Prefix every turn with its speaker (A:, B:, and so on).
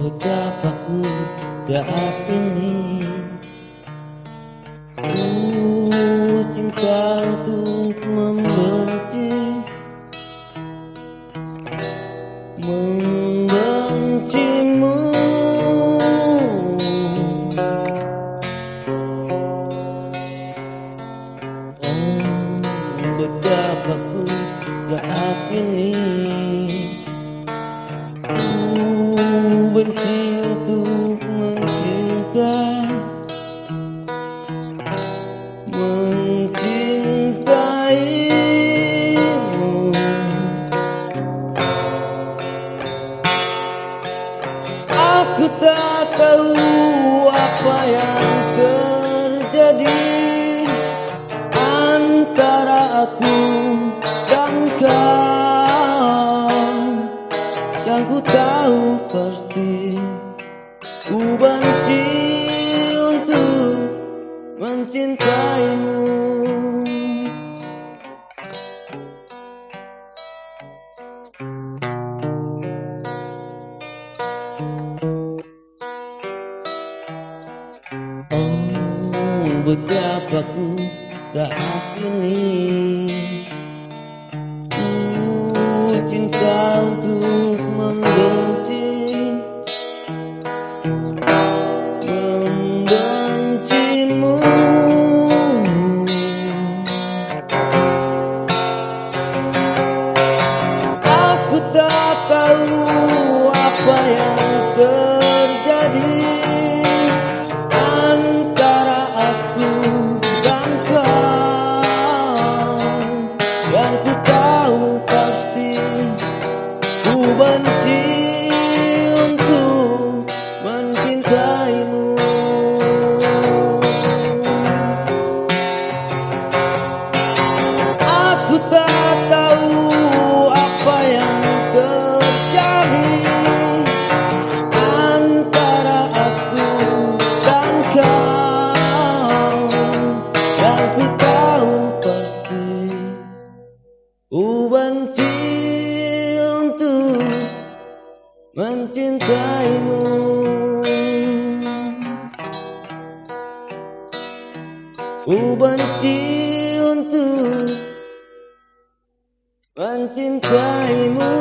A: Betapa ku saat ini ku cinta untuk membencimu. Betapa ku saat ini benci untuk mencintaimu. Aku tak tahu apa yang terjadi antara aku dan kau. Yang ku tahu pasti ku benci untuk mencintaimu. Oh, betapa ku saat ini ku cinta untuk membencimu. Aku tak tahu apa yang terjadi antara aku dan kau. Yang ku tahu pasti ku benci untuk mencintaimu. Aku tak tahu apa yang terjadi antara aku dan kau. Yang ku tahu pasti ku benci untuk mencintaimu. Ku benci untuk mencintaimu.